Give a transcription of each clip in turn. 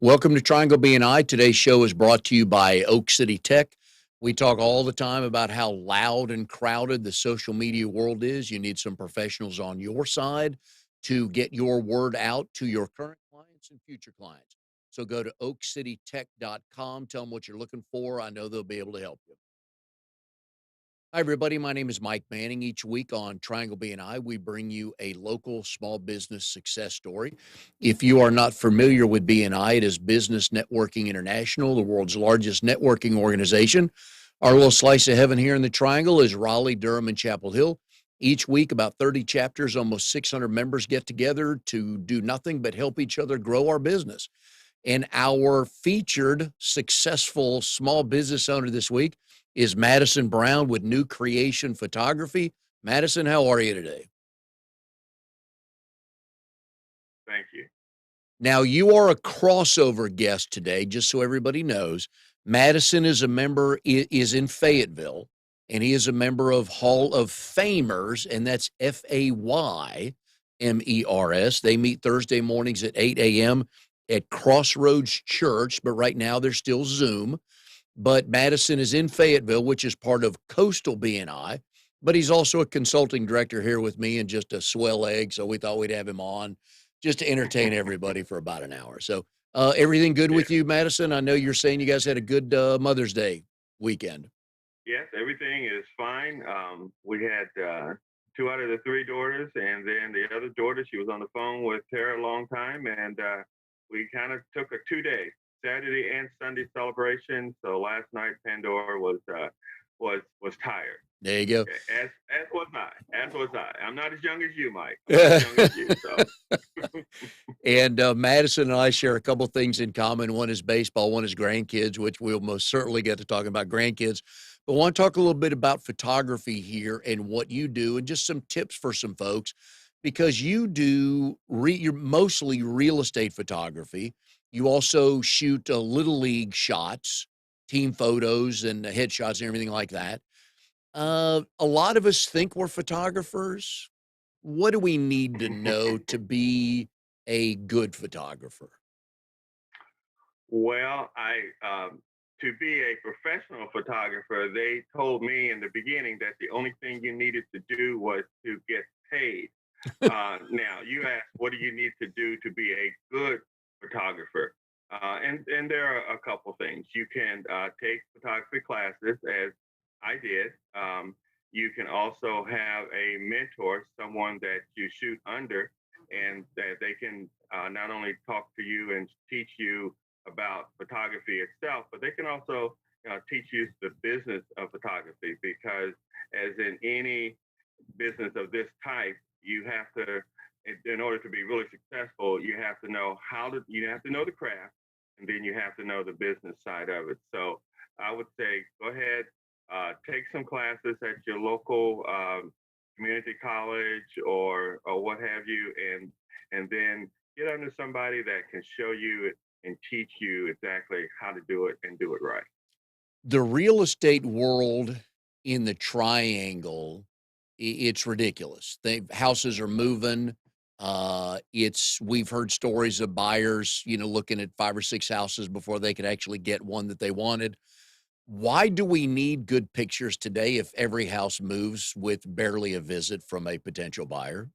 Welcome to Triangle BNI. Today's show is brought to you by Oak City Tech. We talk all the time about how loud and crowded the social media world is. You need some professionals on your side to get your word out to your current clients and future clients. So go to oakcitytech.com, tell them what you're looking for. I know they'll be able to help you. Hi, everybody. My name is Mike Manning. Each week on Triangle BNI, we bring you a local small business success story. If you are not familiar with BNI, it is Business Networking International, the world's largest networking organization. Our little slice of heaven here in the Triangle is Raleigh, Durham, and Chapel Hill. Each week, about 30 chapters, almost 600 members get together to do nothing but help each other grow our business. And our featured successful small business owner this week is Madison Brown with New Creation Photography. Madison, how are you today? Thank you. Now, you are a crossover guest today, just so everybody knows. Madison is a member, is in Fayetteville, and he is a member of Hall of Famers, and that's Faymers. They meet Thursday mornings at 8 a.m. at Crossroads Church, but right now they're still Zoom. But Madison is in Fayetteville, which is part of Coastal BNI, but he's also a consulting director here with me and just a swell egg. So we thought we'd have him on just to entertain everybody for about an hour. So everything good Yeah. with you, Madison? I know you're saying you guys had a good Mother's Day weekend. Yes, everything is fine. We had two out of the three daughters, and then the other daughter, she was on the phone with her a long time, and we kind of took a 2 day, Saturday and Sunday celebration. So last night, Pandora was tired. There you go. As was I. As was I. I'm not as young as you, Mike. I'm not as young as you. So. And Madison and I share a couple things in common. One is baseball, one is grandkids, which we'll most certainly get to talking about grandkids. But I want to talk a little bit about photography here and what you do and just some tips for some folks because you're mostly real estate photography. You also shoot little league shots, team photos and headshots and everything like that. A lot of us think we're photographers. What do we need to know to be a good photographer? Well, to be a professional photographer, they told me in the beginning that the only thing you needed to do was to get paid. Now, you ask, what do you need to do to be a good photographer? And there are a couple things. You can take photography classes, as I did. You can also have a mentor, someone that you shoot under, and that they can not only talk to you and teach you about photography itself, but they can also teach you the business of photography because, as in any business of this type, you have to, in order to be really successful, you have to know the craft, and then you have to know the business side of it. So I would say, go ahead, take some classes at your local community college or what have you, and then get under somebody that can show you and teach you exactly how to do it and do it right. The real estate world in the triangle, it's ridiculous. Houses are moving. We've heard stories of buyers, looking at 5 or 6 houses before they could actually get one that they wanted. Why do we need good pictures today if every house moves with barely a visit from a potential buyer?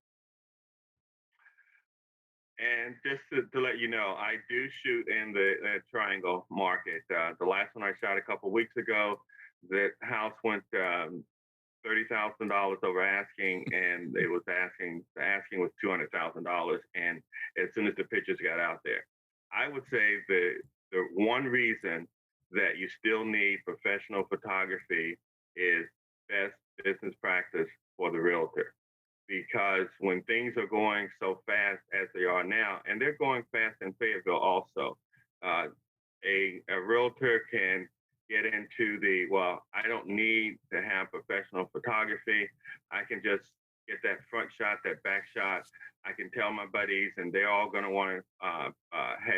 And just to let you know, I do shoot in the triangle market. The last one I shot a couple weeks ago, that house went $30,000 over asking, and it was the asking was $200,000. And as soon as the pictures got out there, I would say the one reason that you still need professional photography is best business practice for the realtor. Because when things are going so fast as they are now, and they're going fast in Fayetteville also, uh, a realtor can get into I don't need to have professional photography. I can just get that front shot, that back shot. I can tell my buddies, and they're all going to want to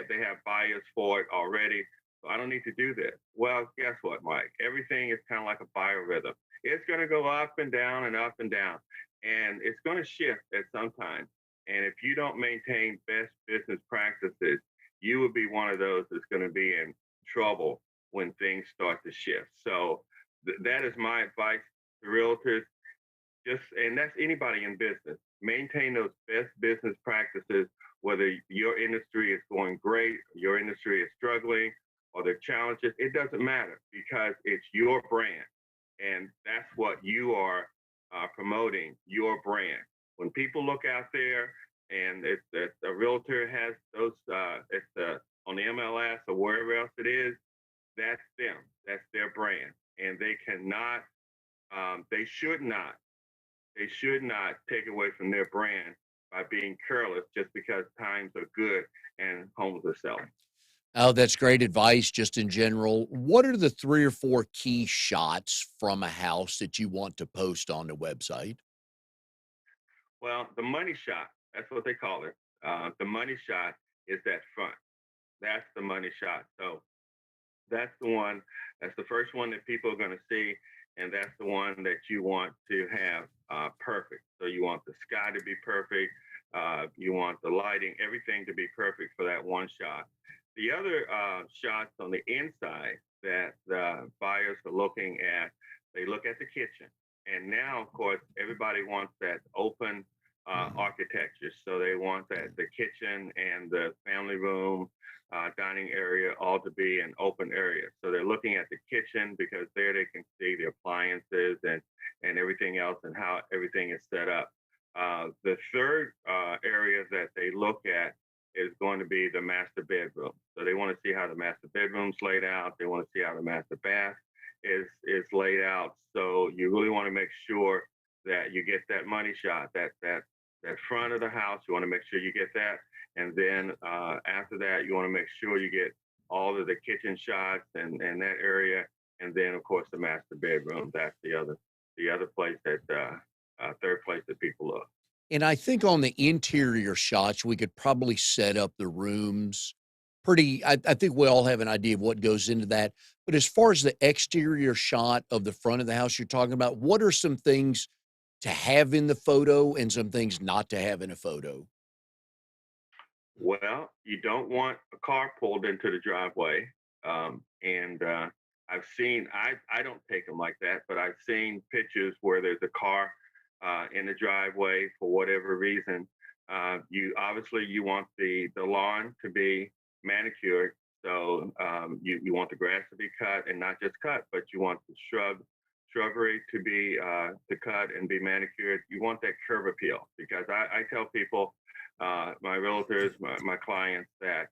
they have buyers for it already. So I don't need to do this. Well, guess what, Mike? Everything is kind of like a biorhythm. It's going to go up and down and up and down, and it's going to shift at some time. And if you don't maintain best business practices, you would be one of those that's going to be in trouble when things start to shift. So that is my advice to realtors. Just and that's anybody in business. Maintain those best business practices, whether your industry is going great, your industry is struggling, or there are challenges. It doesn't matter because it's your brand, and that's what you are promoting. Your brand. When people look out there, and it's a realtor has those, it's on the MLS or wherever else it is. That's them. That's their brand, and they cannot. They should not take away from their brand by being careless just because times are good and homes are selling. Oh, that's great advice just in general. What are the 3 or 4 key shots from a house that you want to post on the website? Well, the money shot, that's what they call it. The money shot is that front. That's the money shot. So that's the one, that's the first one that people are going to see. And that's the one that you want to have perfect. So you want the sky to be perfect. You want the lighting, everything to be perfect for that one shot. The other shots on the inside that the buyers are looking at, they look at the kitchen. And now, of course, everybody wants that open architecture. So they want that the kitchen and the family room, dining area, all to be an open area. So they're looking at the kitchen because there they can see the appliances and everything else and how everything is set up. The third area that they look at is going to be the master bedroom. So they want to see how the master bedroom's laid out. They want to see how the master bath is laid out. So you really want to make sure that you get that money shot, that front of the house. You want to make sure you get that, and then after that, you want to make sure you get all of the kitchen shots and that area, and then of course the master bedroom. That's the other place that third place that people look. And I think on the interior shots, we could probably set up the rooms pretty. I think we all have an idea of what goes into that. But as far as the exterior shot of the front of the house you're talking about, what are some things to have in the photo and some things not to have in a photo? Well, you don't want a car pulled into the driveway. And I've seen, I don't take them like that, but I've seen pictures where there's a car in the driveway for whatever reason. You obviously you want the lawn to be manicured. So you want the grass to be cut and not just cut, but you want the shrubbery to cut and be manicured. You want that curb appeal because I tell people my realtors, my clients, that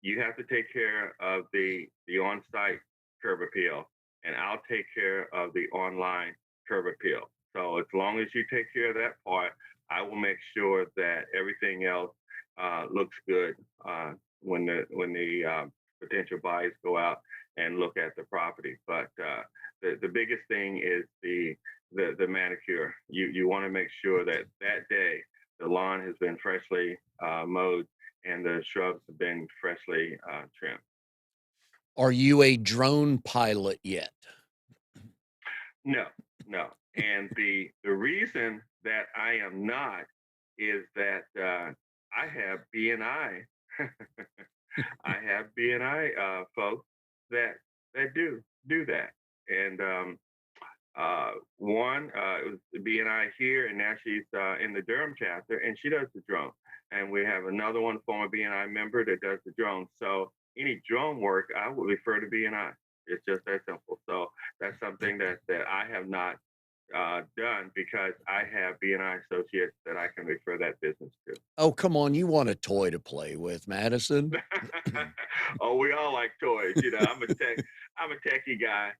you have to take care of the on-site curb appeal, and I'll take care of the online curb appeal. So as long as you take care of that part, I will make sure that everything else looks good when the potential buyers go out and look at the property. But the biggest thing is the manicure. You want to make sure that that day the lawn has been freshly mowed and the shrubs have been freshly trimmed. Are you a drone pilot yet? No, no. And the reason that I am not is that I have BNI. I have BNI folks that that do that. And one it was the BNI here, and now she's in the Durham chapter, and she does the drone. And we have another one, former BNI member, that does the drone. So any drone work, I would refer to BNI. It's just that simple. So that's something that I have not done because I have BNI associates that I can refer that business to. Oh, come on. You want a toy to play with, Madison. Oh, we all like toys. I'm a techie guy,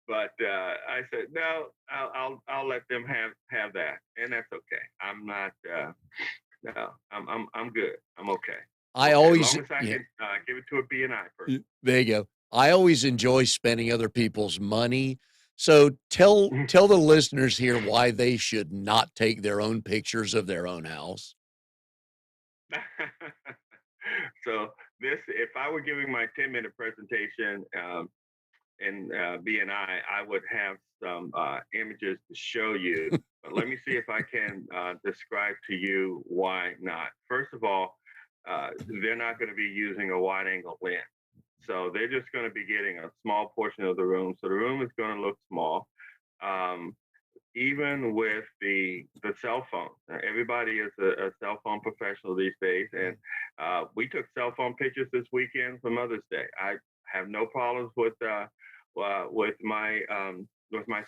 but I said no. I'll let them have that, and that's okay. I'm not. No, I'm good. I'm okay. I'm I okay as always long as I yeah, can give it to a BNI person. there you go. I always enjoy spending other people's money. So tell the listeners here why they should not take their own pictures of their own house. So this, if I were giving my 10-minute presentation in BNI, I would have some images to show you. But let me see if I can describe to you why not. First of all, they're not going to be using a wide angle lens. So they're just going to be getting a small portion of the room. So the room is going to look small. Um, Even with the cell phone, everybody is a cell phone professional these days, and we took cell phone pictures this weekend for Mother's Day. I have no problems with my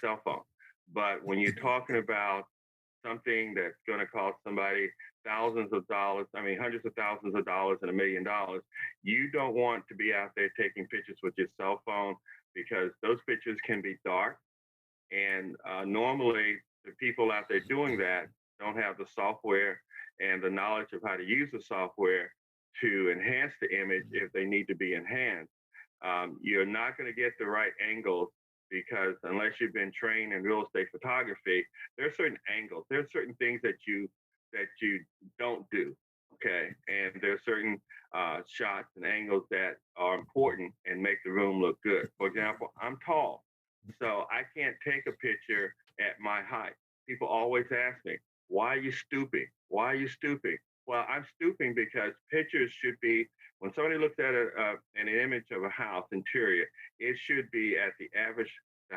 cell phone, but when you're talking about something that's going to cost somebody thousands of dollars, I mean, hundreds of thousands of dollars and $1 million, you don't want to be out there taking pictures with your cell phone because those pictures can be dark. And normally, the people out there doing that don't have the software and the knowledge of how to use the software to enhance the image if they need to be enhanced. You're not going to get the right angles because unless you've been trained in real estate photography, there are certain angles, there are certain things that you don't do. Okay, and there are certain shots and angles that are important and make the room look good. For example, I'm tall, so I can't take a picture at my height. People always ask me, why are you stooping? Why are you stooping? Well, I'm stooping because pictures should be, when somebody looks at an image of a house interior, it should be at the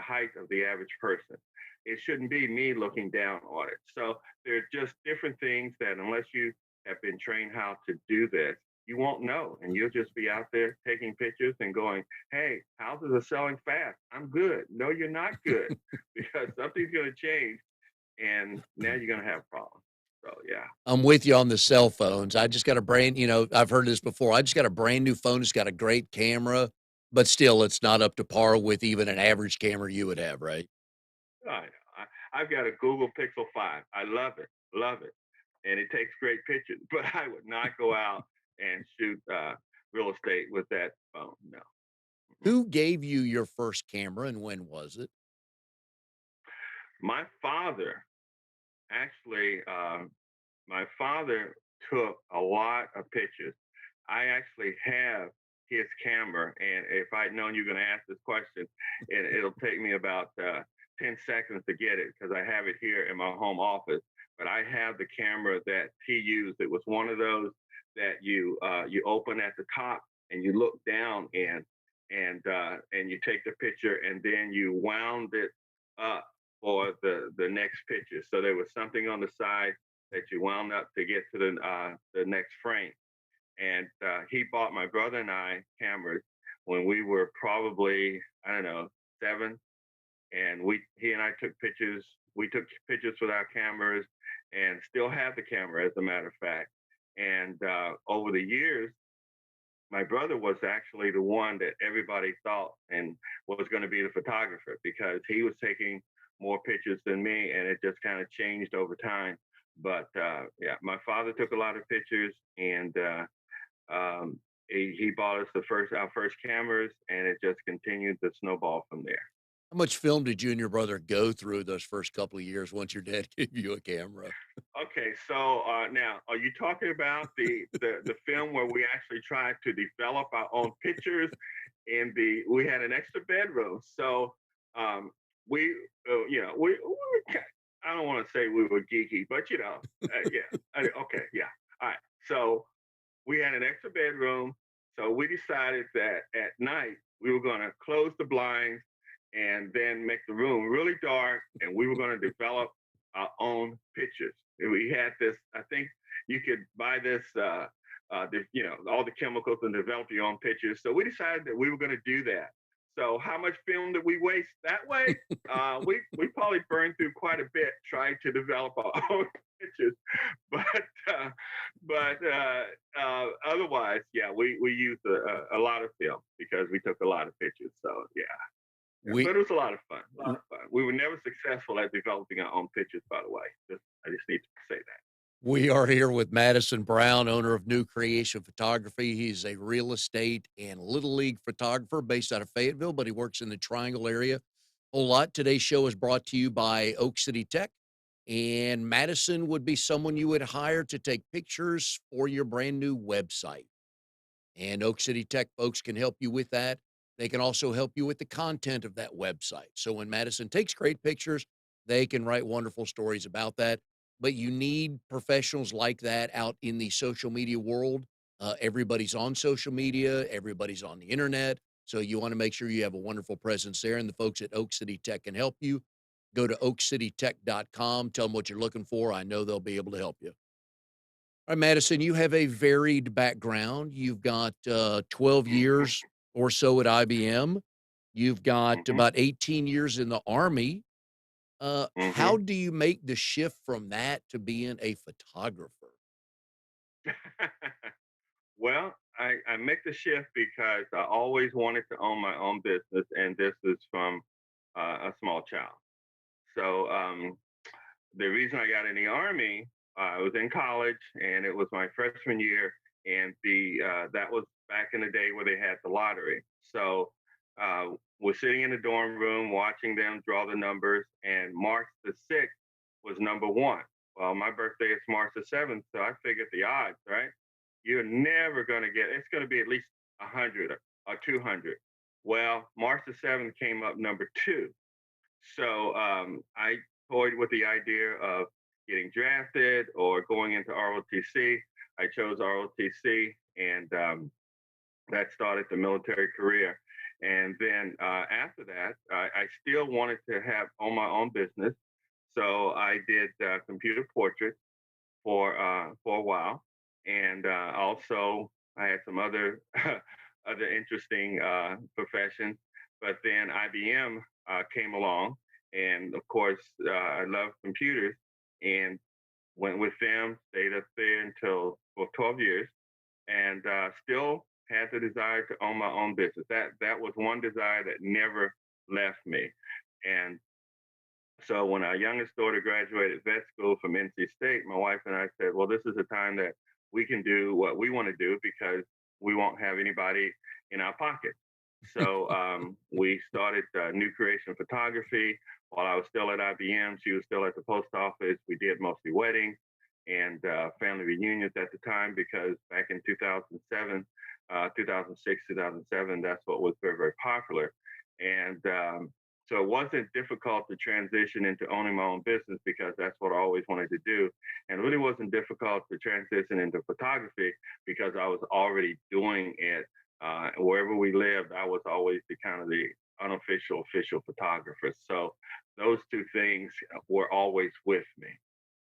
height of the average person. It shouldn't be me looking down on it. So there are just different things that unless you have been trained how to do this, you won't know. And you'll just be out there taking pictures and going, hey, houses are selling fast. I'm good. No, you're not good because something's going to change and now you're going to have problems. So, yeah. I'm with you on the cell phones. I just got a brand you know, I've heard this before. I just got a brand new phone. It's got a great camera, but still it's not up to par with even an average camera you would have, right? I, I've got a Google Pixel 5. I love it. And it takes great pictures, but I would not go out and shoot real estate with that phone. No. Mm-mm. Who gave you your first camera and when was it? My father actually, my father took a lot of pictures. I actually have his camera, and if I'd known you were going to ask this question, it'll take me about 10 seconds to get it because I have it here in my home office. But I have the camera that he used. It was one of those that you open at the top and you look down in, and you take the picture, and then you wound it up for the next picture. So there was something on the side that you wound up to get to the next frame. And he bought my brother and I cameras when we were probably, I don't know, 7. And he and I took pictures. We took pictures with our cameras and still have the camera, as a matter of fact. And over the years, my brother was actually the one that everybody thought and was going to be the photographer because he was taking more pictures than me, and it just kind of changed over time. But yeah, my father took a lot of pictures, and he bought us our first cameras, and it just continued to snowball from there. How much film did you and your brother go through those first couple of years once your dad gave you a camera? Okay, so now, are you talking about the film where we actually tried to develop our own pictures? We had an extra bedroom, so um, we we were I don't want to say we were geeky, but yeah, okay, yeah, all right. So we had an extra bedroom, so we decided that at night we were going to close the blinds and then make the room really dark, and we were going to develop our own pictures. And we had this. I think you could buy this, all the chemicals and develop your own pictures. So we decided that we were going to do that. So how much film did we waste that way? We probably burned through quite a bit trying to develop our own pictures, but uh, otherwise, yeah, we used a lot of film because we took a lot of pictures. So yeah, We but it was a lot of fun. A lot of fun. We were never successful at developing our own pictures, by the way. I just need to say that. we are here with Madison Brown, owner of New Creation Photography. He's a real estate and little league photographer based out of Fayetteville, but he works in the Triangle area a whole lot. Today's show is brought to you by Oak City Tech. And Madison would be someone you would hire to take pictures for your brand new website. And Oak City Tech folks can help you with that. They can also help you with the content of that website. So when Madison takes great pictures, they can write wonderful stories about that. But you need professionals like that out in the social media world. Everybody's on social media, everybody's on the internet. So you want to make sure you have a wonderful presence there. And the folks at Oak City Tech can help you. Go to oakcitytech.com, tell them what you're looking for. I know they'll be able to help you. All right, Madison, you have a varied background. You've got 12 Hmm. years or so at IBM. You've got Hmm. about 18 years in the Army. How Hmm. do you make the shift from that to being a photographer? Well, I make the shift because I always wanted to own my own business, and this is from a small child. So the reason I got in the army, I was in college, and it was my freshman year, and the that was back in the day where they had the lottery. So we're sitting in the dorm room watching them draw the numbers, and March the 6th was number one. Well, my birthday is March the 7th, so I figured the odds, right? You're never going to get. It's going to be at least 100 or 200. Well, March the 7th came up number two. So I toyed with the idea of getting drafted or going into ROTC. I chose ROTC, and that started the military career. And then after that, I still wanted to have own my own business. So I did computer portraits for a while, and also I had some other other interesting professions. But then IBM came along, and of course I love computers, and went with them. Stayed up there until for 12 years, and still had the desire to own my own business. That was one desire that never left me, and so when our youngest daughter graduated vet school from NC State, my wife and I said, well, this is a time that we can do what we want to do because we won't have anybody in our pocket. So we started new creation photography while I was still at IBM. She was still at the post office. We did mostly weddings and family reunions at the time because back in 2007, 2006, 2007, that's what was very, very popular. And so it wasn't difficult to transition into owning my own business because that's what I always wanted to do. And it really wasn't difficult to transition into photography because I was already doing it. Wherever we lived, I was always the kind of the unofficial official photographer. So those two things were always with me.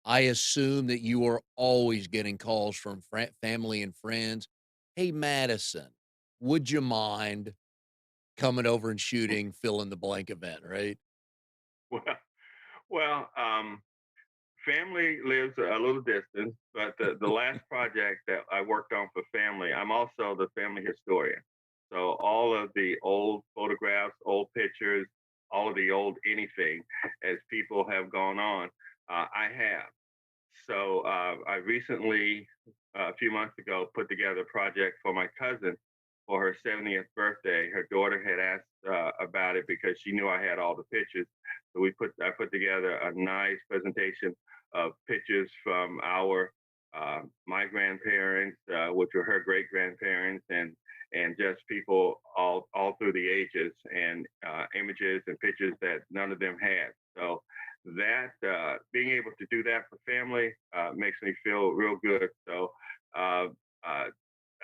I assume that you are always getting calls from family and friends. Hey, Madison, would you mind coming over and shooting fill in the blank event, right? Well, well, family lives a little distance, but the last project that I worked on for family, I'm also the family historian. So all of the old photographs, old pictures, all of the old anything, as people have gone on, I have. So I recently, a few months ago, put together a project for my cousin for her 70th birthday. Her daughter had asked about it because she knew I had all the pictures. So I put together a nice presentation of pictures from my grandparents, which were her great grandparents, and just people all through the ages, and images and pictures that none of them had. So that being able to do that for family makes me feel real good. So uh, uh,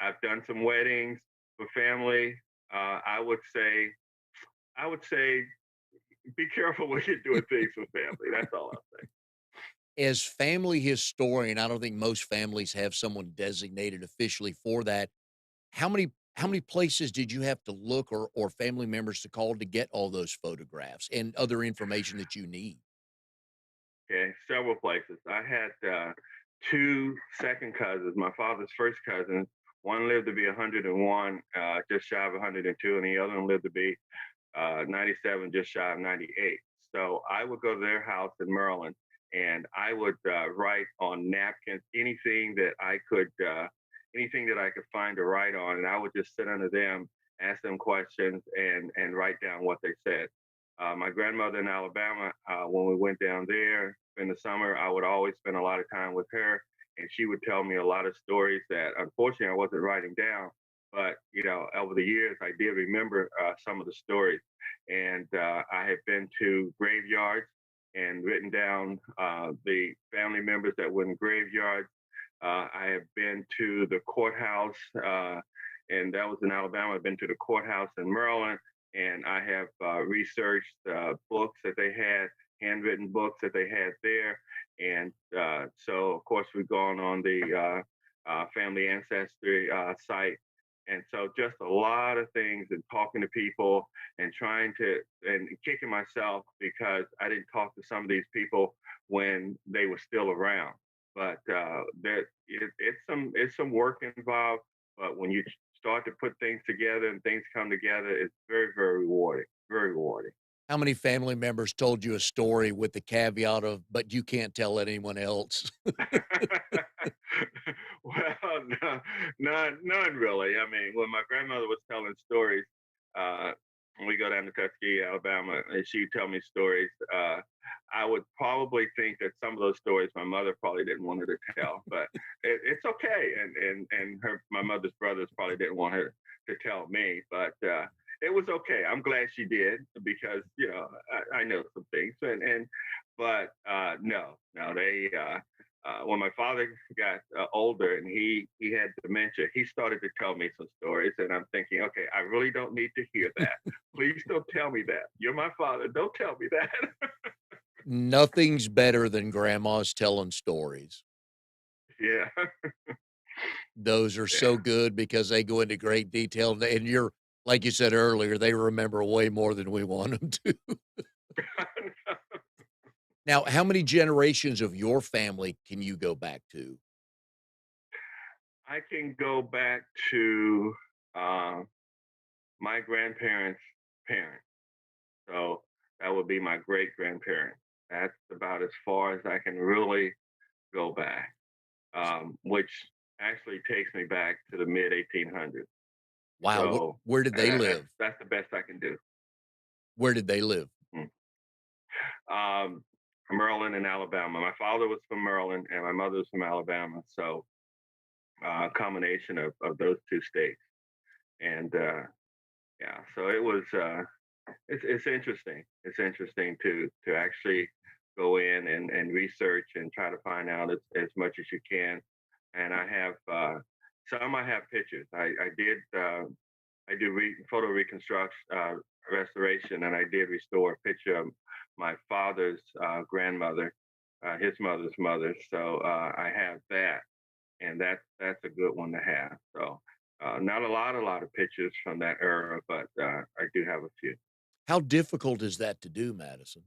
I've done some weddings for family. I would say be careful when you're doing things for family. That's all I'll say. As family historian, I don't think most families have someone designated officially for that. How many places did you have to look or family members to call to get all those photographs and other information that you need? Okay, several places. I had two second cousins, my father's first cousins. One lived to be 101, just shy of 102, and the other one lived to be 97, just shy of 98. So I would go to their house in Maryland, and I would write on napkins anything that I could find to write on, and I would just sit under them, ask them questions, and write down what they said. My grandmother in Alabama, when we went down there in the summer, I would always spend a lot of time with her, and she would tell me a lot of stories that unfortunately I wasn't writing down. But over the years, I did remember some of the stories, and I have been to graveyards and written down the family members that were in graveyards. I have been to the courthouse, and that was in Alabama. I've been to the courthouse in Maryland, and I have researched books that they had, handwritten books that they had there. And so, of course, we've gone on the family ancestry site. And so, just a lot of things and talking to people and trying to and kicking myself because I didn't talk to some of these people when they were still around. But it's some work involved. But when you start to put things together and things come together, it's very, very rewarding. Very rewarding. How many family members told you a story with the caveat of, "But you can't tell anyone else"? Well, no, none really. I mean, when my grandmother was telling stories, uh, when we go down to Tuskegee, Alabama, and she'd tell me stories, I would probably think that some of those stories my mother probably didn't want her to tell, but it's okay. And my mother's brothers probably didn't want her to tell me, but it was okay. I'm glad she did because I know some things, but no, they. When my father got older and he had dementia, he started to tell me some stories, and I'm thinking, okay, I really don't need to hear that. Please don't tell me that. You're my father. Don't tell me that. Nothing's better than grandmas telling stories. Yeah, Those are so yeah. good because they go into great detail, and you're like you said earlier, they remember way more than we want them to. Now, how many generations of your family can you go back to? I can go back to uh, my grandparents' parents. So that would be my great grandparents. That's about as far as I can really go back, which actually takes me back to the mid 1800s. Wow, So where did they live? that's the best I can do. Where did they live? Mm. From Maryland and Alabama. My father was from Maryland and my mother was from Alabama. So a combination of those two states. And yeah, so it was. It's interesting. It's interesting to actually go in and research and try to find out as much as you can. And I have some. I have pictures. I did. I do photo reconstruction, restoration, and I did restore a picture of my father's grandmother, his mother's mother. So I have that, and that's a good one to have. So not a lot of pictures from that era, but I do have a few. How difficult is that to do, Madison?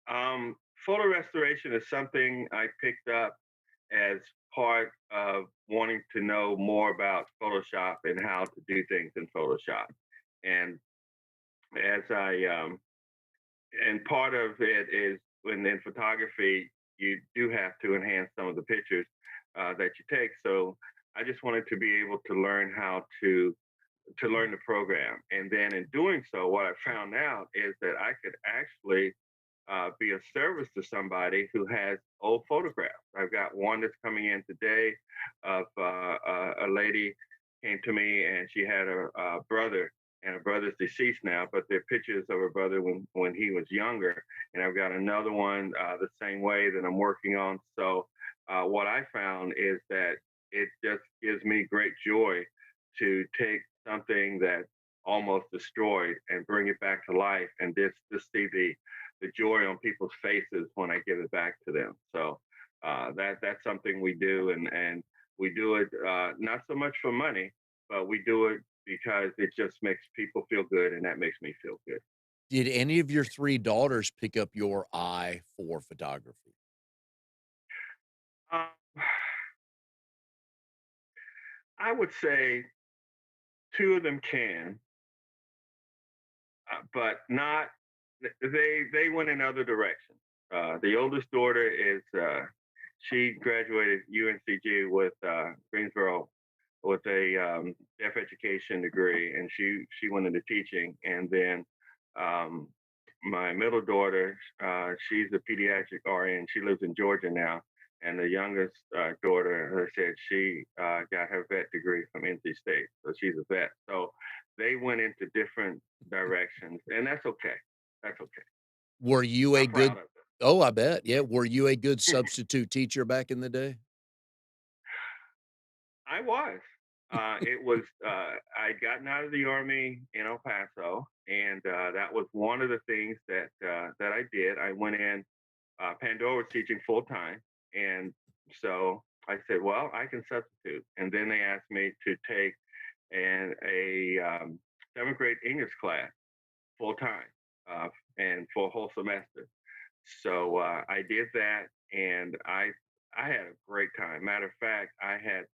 Um, Photo restoration is something I picked up as part of wanting to know more about Photoshop and how to do things in Photoshop. And as and part of it is when in photography, you do have to enhance some of the pictures that you take. So I just wanted to be able to learn how to learn the program. And then in doing so, what I found out is that I could actually be of service to somebody who has old photographs. I've got one that's coming in today of a lady came to me and she had a brother and her brother's deceased now, but they're pictures of her brother when he was younger. And I've got another one the same way that I'm working on. So what I found is that it just gives me great joy to take something that almost destroyed and bring it back to life and just see the joy on people's faces when I give it back to them. So that's something we do, and we do it not so much for money, but we do it because it just makes people feel good, and that makes me feel good. Did any of your 3 daughters pick up your eye for photography? Um, I would say two of them can, but not. They went in other directions. The oldest daughter is she graduated UNCG with Greensboro with a deaf education degree, and she went into teaching. And then um, my middle daughter, she's a pediatric RN. She lives in Georgia now. And the youngest daughter, as I said, she got her vet degree from NC State, so she's a vet. So they went into different directions, and that's okay. That's okay. Were you a I'm proud good of Oh, I bet, yeah. Were you a good them. substitute teacher back in the day? I was. It was. I'd gotten out of the army in El Paso, and that was one of the things that I did. I went in. Pandora was teaching full time, and so I said, "Well, I can substitute." And then they asked me to take a seventh grade English class full time, and for a whole semester. So I did that, and I had a great time. Matter of fact, I had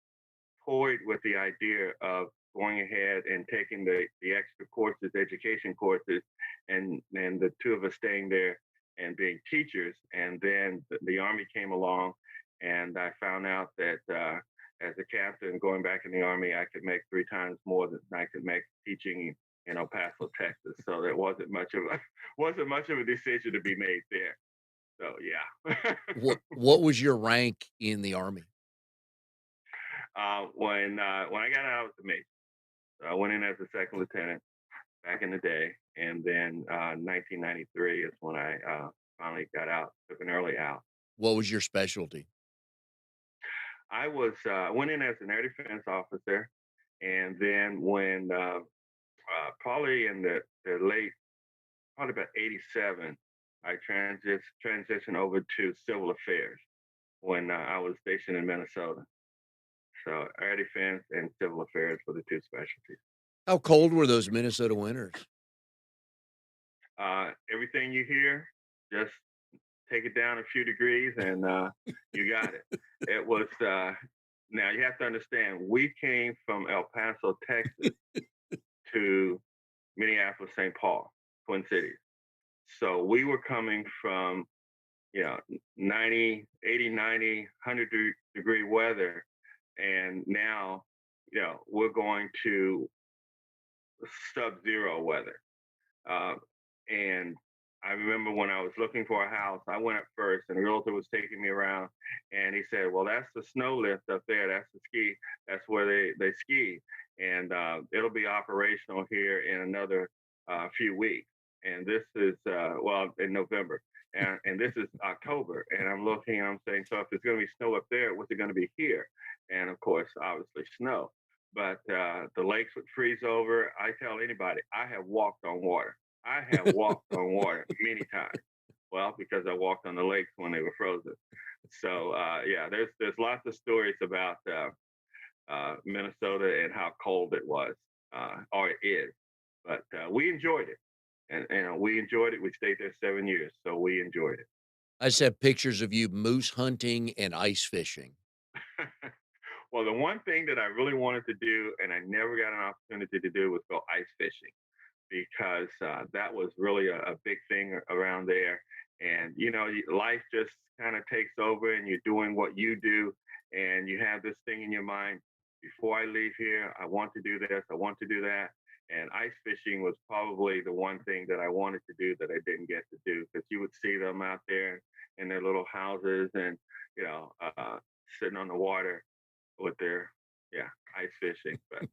toyed with the idea of going ahead and taking the extra courses, education courses, and the two of us staying there and being teachers. And then the Army came along, and I found out that as a captain going back in the Army, I could make three times more than I could make teaching in El Paso, Texas. So there wasn't much of a wasn't much of a decision to be made there. So yeah. What was your rank in the Army? When I got out with the Mason, I went in as a second lieutenant back in the day, and then 1993 is when I finally got out, took an early out. What was your specialty? I went in as an air defense officer, and then when probably in the late, probably about '87, I transitioned over to civil affairs when I was stationed in Minnesota. So air defense and civil affairs were the two specialties. How cold were those Minnesota winters? Everything you hear, just take it down a few degrees and you got it. It was, now you have to understand, we came from El Paso, Texas to Minneapolis, St. Paul, Twin Cities. So we were coming from, 90, 80, 90, 100 degree weather. And now, we're going to sub-zero weather. Uh, and I remember when I was looking for a house, I went up first, and the realtor was taking me around, and he said, "Well, that's the snow lift up there. That's the ski. That's where they ski, and it'll be operational here in another few weeks." And this is in November, and this is October, and I'm looking, and I'm saying, "So if it's going to be snow up there, what's it going to be here?" And of course, obviously, snow. But the lakes would freeze over. I tell anybody, I have walked on water. I have walked on water many times. Well, because I walked on the lakes when they were frozen. So yeah, there's lots of stories about Minnesota and how cold it was, or it is. But we enjoyed it, and we enjoyed it. We stayed there 7 years, so we enjoyed it. I just have pictures of you moose hunting and ice fishing. Well, the one thing that I really wanted to do, and I never got an opportunity to do, was go ice fishing because that was really a big thing around there. And life just kind of takes over, and you're doing what you do, and you have this thing in your mind. Before I leave here, I want to do this. I want to do that. And ice fishing was probably the one thing that I wanted to do that I didn't get to do because you would see them out there in their little houses and you know uh, sitting on the water with their yeah ice fishing. But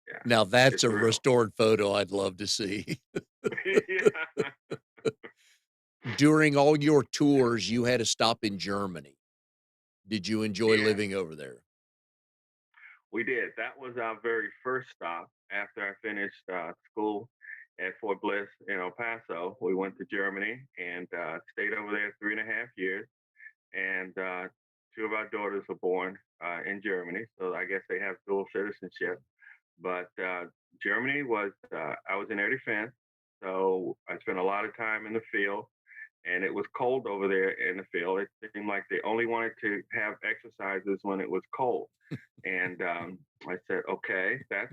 yeah, Now that's it's a real. restored photo I'd love to see. Yeah. During all your tours, you had to stop in Germany. Did you enjoy Yeah, living over there? we did. That was our very first stop after I finished school at Fort Bliss in El Paso. We went to Germany and stayed over there 3.5 years. And two of our daughters were born in Germany, so I guess they have dual citizenship. But Germany was, I was in air defense, so I spent a lot of time in the field, and it was cold over there in the field. It seemed like they only wanted to have exercises when it was cold. And I said, okay, that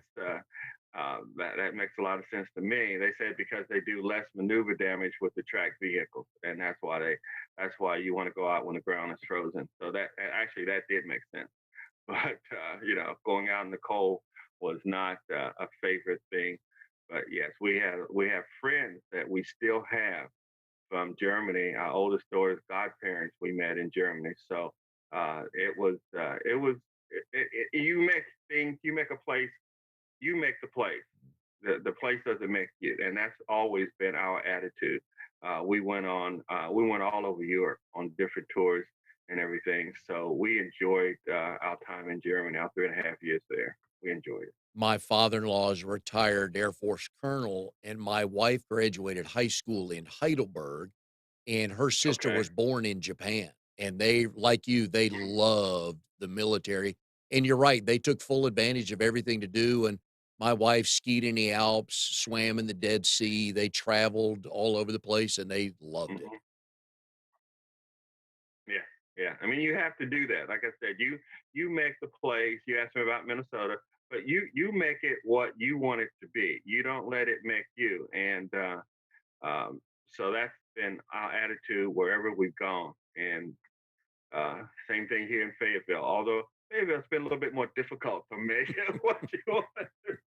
makes a lot of sense to me. They said because they do less maneuver damage with the tracked vehicles, and that's why you want to go out when the ground is frozen. So that actually that did make sense. But going out in the cold was not a favorite thing. But yes, we have friends that we still have from Germany. Our oldest daughter's godparents we met in Germany. So it was you make things, you make a place, you make the place. The place doesn't make you, and that's always been our attitude. We went all over Europe on different tours, and everything. So we enjoyed our time in Germany, our 3.5 years there. We enjoyed it. My father-in-law is a retired Air Force colonel, and my wife graduated high school in Heidelberg, and her sister Okay. was born in Japan. And they, like you, they Mhm. loved the military. And you're right, they took full advantage of everything to do. And my wife skied in the Alps, swam in the Dead Sea. They traveled all over the place and they loved it. Mhm. Yeah, yeah. I mean, you have to do that. Like I said, you make the place. You asked me about Minnesota, but you make it what you want it to be. You don't let it make you. And so that's been our attitude wherever we've gone. And same thing here in Fayetteville. Although Fayetteville's been a little bit more difficult to make it what you want.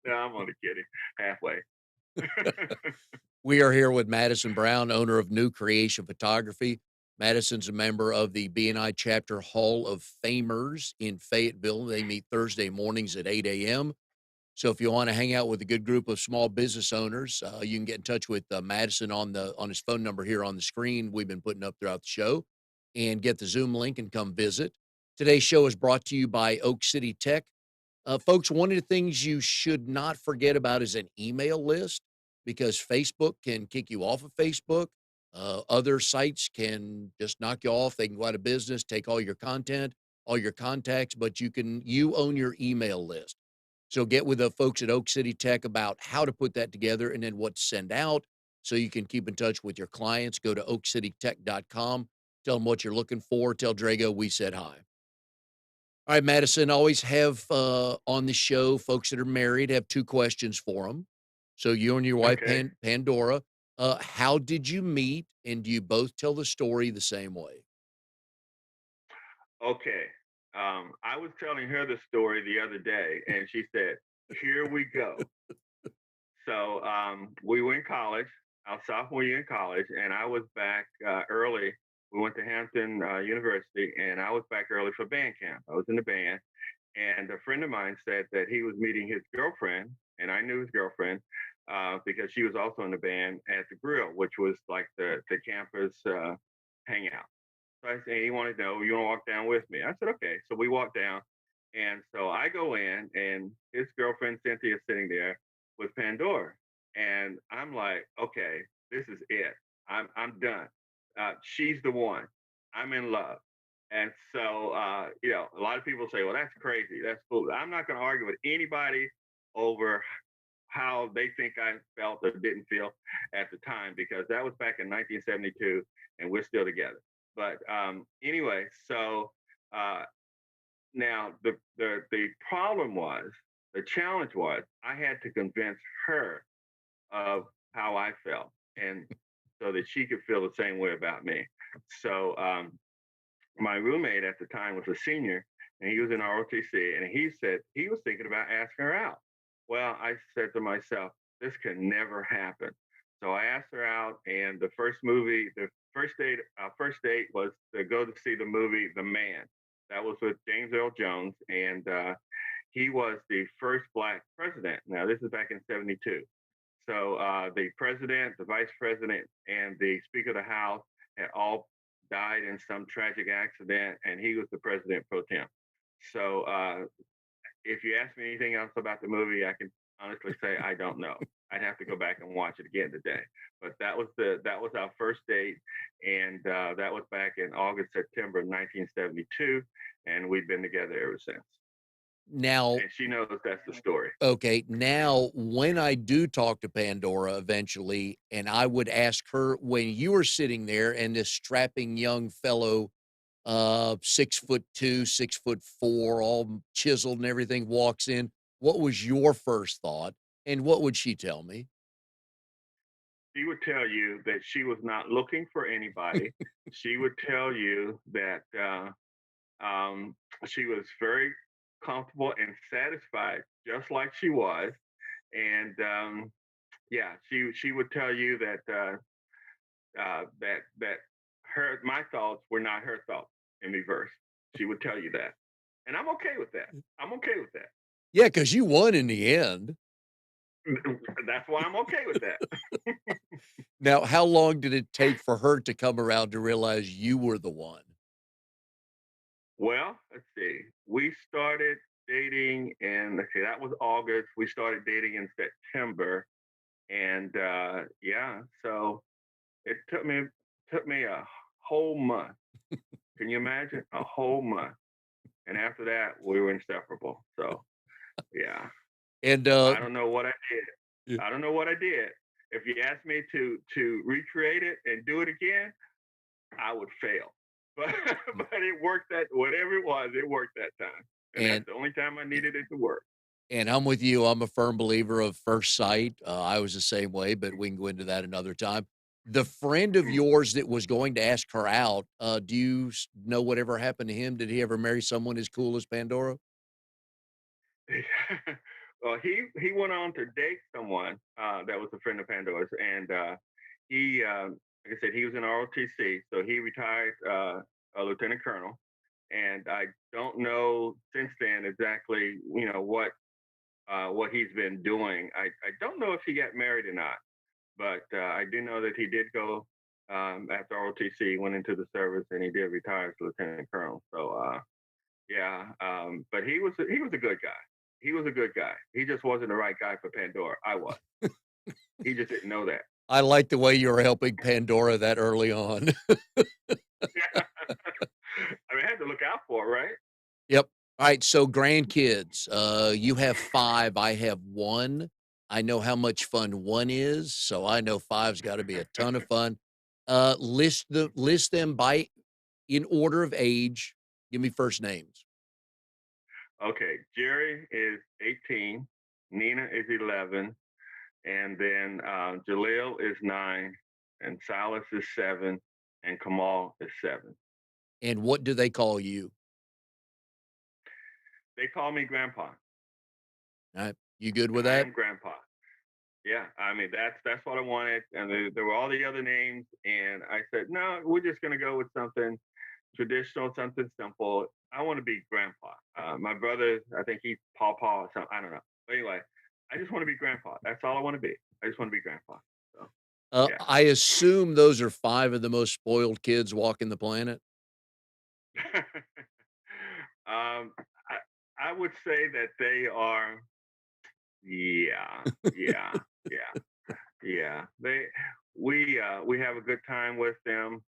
No, I'm only kidding. Halfway. We are here with Madison Brown, owner of New Creation Photography. Madison's a member of the BNI Chapter Hall of Famers in Fayetteville. They meet Thursday mornings at 8 a.m. So if you want to hang out with a good group of small business owners, you can get in touch with Madison on his phone number here on the screen. We've been putting up throughout the show, and get the Zoom link and come visit. Today's show is brought to you by Oak City Tech. Folks, one of the things you should not forget about is an email list because Facebook can kick you off of Facebook. Other sites can just knock you off. They can go out of business, take all your content, all your contacts, but you own your email list. So get with the folks at Oak City Tech about how to put that together and then what to send out so you can keep in touch with your clients. Go to oakcitytech.com. Tell them what you're looking for. Tell Drago we said hi. All right, Madison, always have on the show folks that are married, have two questions for them. So you and your wife, Okay. Pandora, how did you meet? And do you both tell the story the same way? Okay. I was telling her the story the other day, and she said, "Here we go." So we were in college, our sophomore year in college, and I was back early. We went to Hampton University, and I was back early for band camp. I was in the band, and a friend of mine said that he was meeting his girlfriend, and I knew his girlfriend because she was also in the band at the Grill, which was like the campus hangout. So I said, he wanted to know, you want to walk down with me? I said, okay. So we walked down. And so I go in, and his girlfriend, Cynthia, is sitting there with Pandora. And I'm like, okay, this is it. I'm done. She's the one. I'm in love. And so, a lot of people say, well, that's crazy. That's foolish. I'm not going to argue with anybody over how they think I felt or didn't feel at the time because that was back in 1972 and we're still together. But anyway, so uh, now the problem was, the challenge was, I had to convince her of how I felt, and so that she could feel the same way about me. So my roommate at the time was a senior, and he was in ROTC, and he said he was thinking about asking her out. Well, I said to myself, this can never happen. So I asked her out, and the first date was to go to see the movie The Man. That was with James Earl Jones, and he was the first black president. Now, this is back in '72. So the president, the vice president, and the Speaker of the House had all died in some tragic accident, and he was the president pro tem. So if you ask me anything else about the movie, I can honestly say I don't know. I'd have to go back and watch it again today. But that was our first date, and that was back in August, September of 1972, and we've been together ever since. Now, And she knows that's the story. okay, now when I do talk to Pandora eventually, and I would ask her when you were sitting there and this strapping young fellow, 6'2", 6'4", all chiseled and everything walks in, what was your first thought? And what would she tell me? She would tell you that she was not looking for anybody. She would tell you that um, she was very comfortable and satisfied, just like she was. And yeah, she would tell you that her my thoughts were not her thoughts in reverse. She would tell you that, and I'm okay with that. I'm okay with that. Yeah, because you won in the end. That's why I'm okay with that. Now, how long did it take for her to come around to realize you were the one? Well, let's see. We started dating in, let's see, that was August. We started dating in September. And yeah, so it took me a whole month. Can you imagine? A whole month. And after that, we were inseparable. So yeah, And, I don't know what I did. yeah, I don't know what I did. If you asked me to recreate it and do it again, I would fail. But mm, but it worked that whatever it was, it worked that time. And that's and the only time I needed it to work. and I'm with you. I'm a firm believer of first sight. I was the same way, but we can go into that another time. The friend of Mm. yours that was going to ask her out, do you know whatever happened to him? Did he ever marry someone as cool as Pandora? Well, he went on to date someone that was a friend of Pandora's, and he, like I said, he was in ROTC, so he retired a lieutenant colonel, and I don't know since then exactly, what he's been doing. I don't know if he got married or not, but I do know that he did go after ROTC, went into the service, and he did retire as lieutenant colonel. So yeah, but he was a good guy. He was a good guy. He just wasn't the right guy for Pandora. I was. He just didn't know that. I like the way you were helping Pandora that early on. Yeah. I mean, I had to look out for it, right? Yep. All right. So grandkids, you have five. I have one. I know how much fun one is, so I know five's got to be a ton of fun. List them by in order of age. Give me first names. Okay, Jerry is 18, Nina is 11, and then Jaleel is 9, and Silas is 7, and Kamal is 7. And what do they call you? They call me Grandpa. All right. You good with I that? am Grandpa. Yeah, I mean that's what I wanted, and there were all the other names, and I said no, we're just gonna go with something traditional, something simple. I want to be Grandpa. My brother, I think he's Paw Paw or something. I don't know. But anyway, I just want to be Grandpa. That's all I want to be. I just want to be Grandpa. So yeah. I assume those are five of the most spoiled kids walking the planet. um, I would say that they are. Yeah, yeah, yeah. Yeah, we have a good time with them.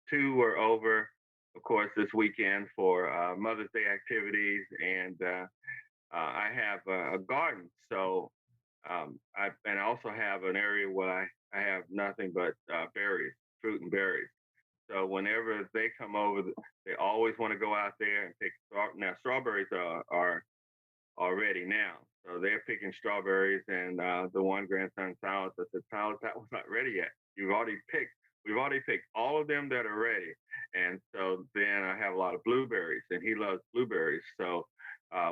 Two are over, of course, this weekend for Mother's Day activities, and I have a garden, so I also have an area where I have nothing but berries, fruit and berries. So whenever they come over, they always want to go out there and pick. Now strawberries are already now. So they're picking strawberries, and the one grandson, Silas, I said, Silas, that was not ready yet. We've already picked all of them that are ready. And so then I have a lot of blueberries, and he loves blueberries. So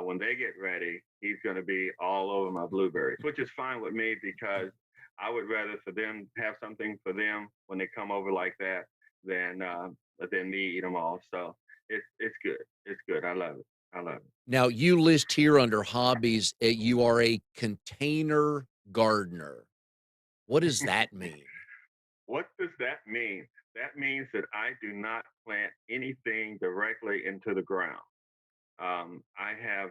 when they get ready, he's going to be all over my blueberries, which is fine with me because I would rather for them have something for them when they come over like that than me eat them all. So it's good. It's good. I love it. I love it. Now, you list here under hobbies, you are a container gardener. What does that mean? What does that mean? That means that I do not plant anything directly into the ground. I have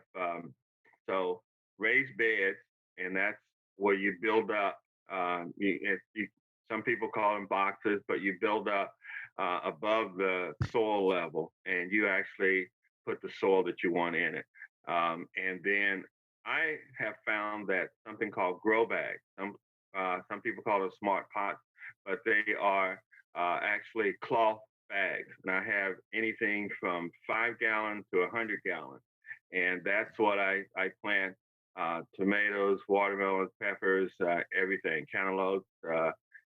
so raised beds, and that's where you build up. Some people call them boxes, but you build up above the soil level, and you actually put the soil that you want in it. And then I have found that something called grow bags. Some people call it smart pots, but they are actually cloth bags, and I have anything from 5 gallon to 100 gallon, and that's what I plant: tomatoes, watermelons, peppers, everything, cantaloupes,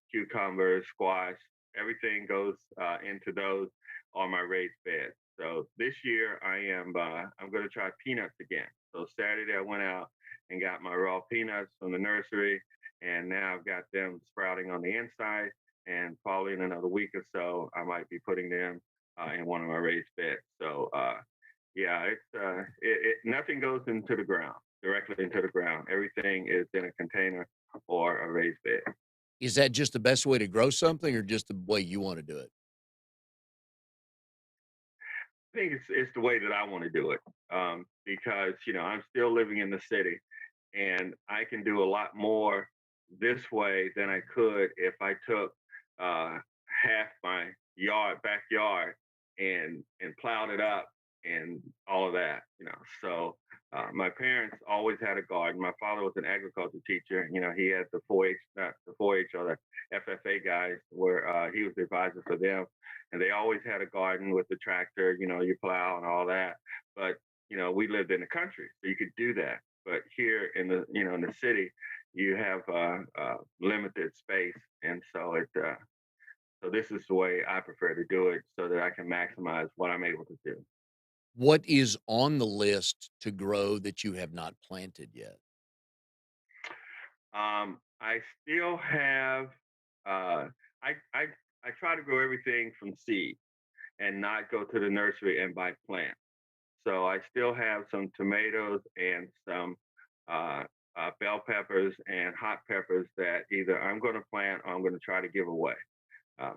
cucumbers, squash. Everything goes into those on my raised bed. So this year I'm going to try peanuts again. So Saturday I went out and got my raw peanuts from the nursery, and now I've got them sprouting on the inside, and probably in another week or so, I might be putting them in one of my raised beds. So yeah, nothing goes into the ground directly into the ground. Everything is in a container or a raised bed. Is that just the best way to grow something or just the way you wanna do it? think it's the way that I want to do it, because I'm still living in the city, and I can do a lot more this way than I could if I took uh, half my backyard, and plowed it up and all of that. So my parents always had a garden. My father was an agriculture teacher. He had the 4-H, not the 4-H or the FFA guys, where he was the advisor for them, and they always had a garden with the tractor. You plow and all that. But we lived in the country, so you could do that. But here in the city, you have limited space, and so this is the way I prefer to do it, so that I can maximize what I'm able to do. What is on the list to grow that you have not planted yet? I still have. I try to grow everything from seed and not go to the nursery and buy plants. So I still have some tomatoes and some uh, bell peppers and hot peppers that either I'm going to plant or I'm going to try to give away.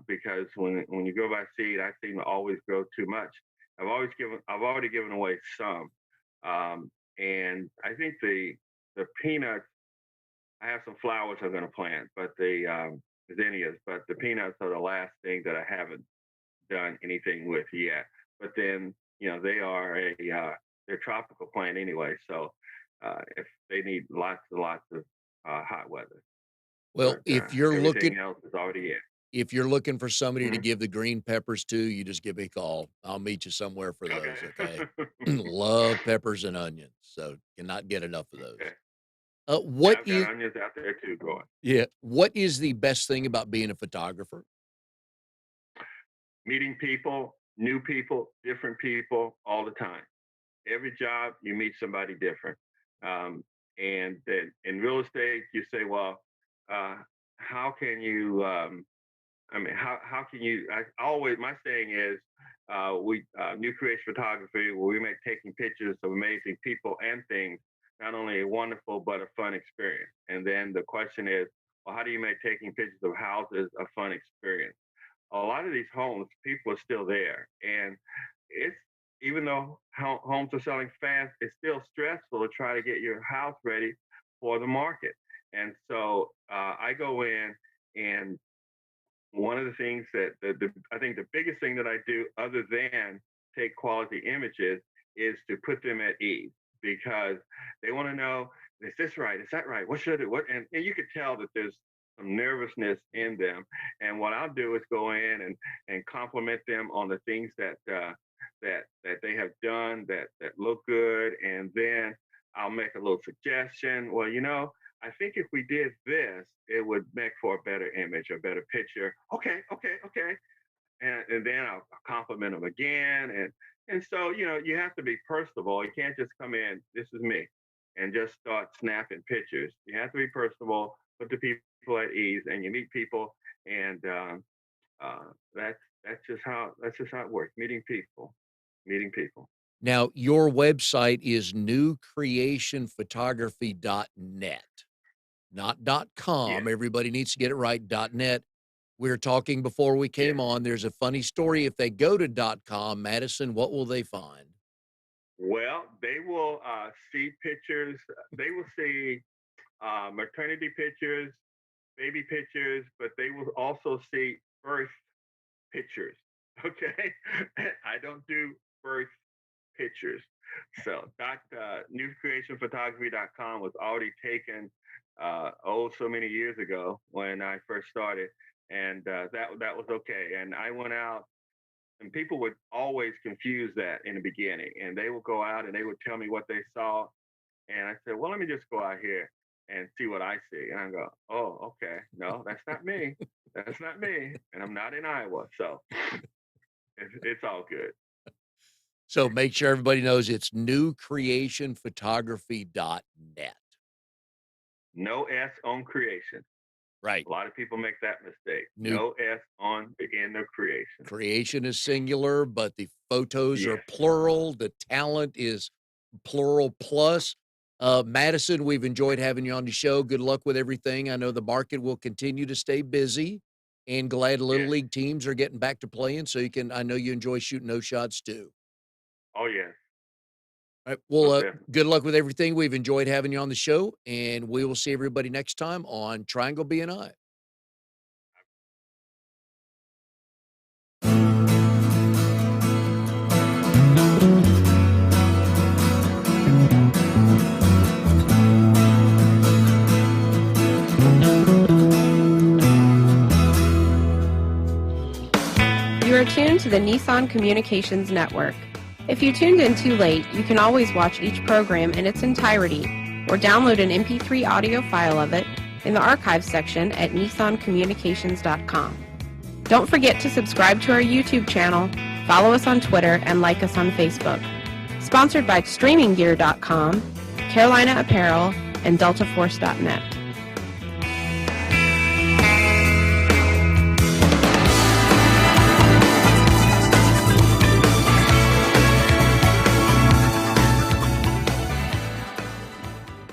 Because when you go by seed, I seem to always grow too much. I've already given away some, and I think the peanuts. I have some flowers I'm going to plant, but the zinnias, but the peanuts are the last thing that I haven't done anything with yet. But then, they are they're tropical plant anyway, so if they need lots and lots of hot weather, Well, but everything else is already in. if you're looking for somebody to Mhm. give the green peppers to, you just give me a call. I'll meet you somewhere for those, okay? Okay. Love peppers and onions, so cannot get enough of those. Okay. What Yeah, I've got is onions out there too growing. Yeah, what is the best thing about being a photographer? Meeting people, new people, different people all the time. Every job you meet somebody different. And then in real estate, you say, well, uh, how can you? How can you? I always my saying is, we new creation photography, where we make taking pictures of amazing people and things not only a wonderful but a fun experience. And then the question is, well, how do you make taking pictures of houses a fun experience? A lot of these homes, people are still there, and it's even though homes are selling fast, it's still stressful to try to get your house ready for the market. And so I go in, and one of the things that I think the biggest thing that I do, other than take quality images, is to put them at ease, because they want to know, is this right? Is that right? What should it? What? And you could tell that there's some nervousness in them. And what I'll do is go in and compliment them on the things that they have done that look good, and then I'll make a little suggestion. Well, I think if we did this, it would make for a better image, a better picture. Okay, okay, okay. And then I'll compliment them again. And so, you have to be personable. You can't just come in, this is me, and just start snapping pictures. You have to be personable, put the people at ease, and you meet people. And that's just how it works. Meeting people. Now, your website is newcreationphotography.net, not .com. Yes. Everybody needs to get it right, .net. We were talking before we Yes. came on. There's a funny story. If they go to .com, Madison, what will they find? Well, they will see pictures. They will see maternity pictures, baby pictures, but they will also see birth pictures. Okay, I don't do birth pictures. So newcreationphotography.com was already taken so many years ago when I first started, and that was okay. And I went out, and people would always confuse that in the beginning, and they would go out and they would tell me what they saw, and I said, well, let me just go out here and see what I see. And I go, oh, okay, no, that's not me. That's not me, and I'm not in Iowa, so it's all good. So make sure everybody knows it's newcreationphotography.net. No S on creation. Right. A lot of people make that mistake. New No S on the end of creation. creation is singular, but the photos are Yes. plural. The talent is plural plus. Madison, we've enjoyed having you on the show. Good luck with everything. I know the market will continue to stay busy, and glad little Yes. league teams are getting back to playing. So I know you enjoy shooting those shots too. Oh, yes. All right. Well, Most definitely. good luck with everything. We've enjoyed having you on the show, and we will see everybody next time on Triangle BNI. You are tuned to the Nissan Communications Network. If you tuned in too late, you can always watch each program in its entirety or download an MP3 audio file of it in the archives section at nissancommunications.com. Don't forget to subscribe to our YouTube channel, follow us on Twitter, and like us on Facebook. Sponsored by StreamingGear.com, Carolina Apparel, and DeltaForce.net.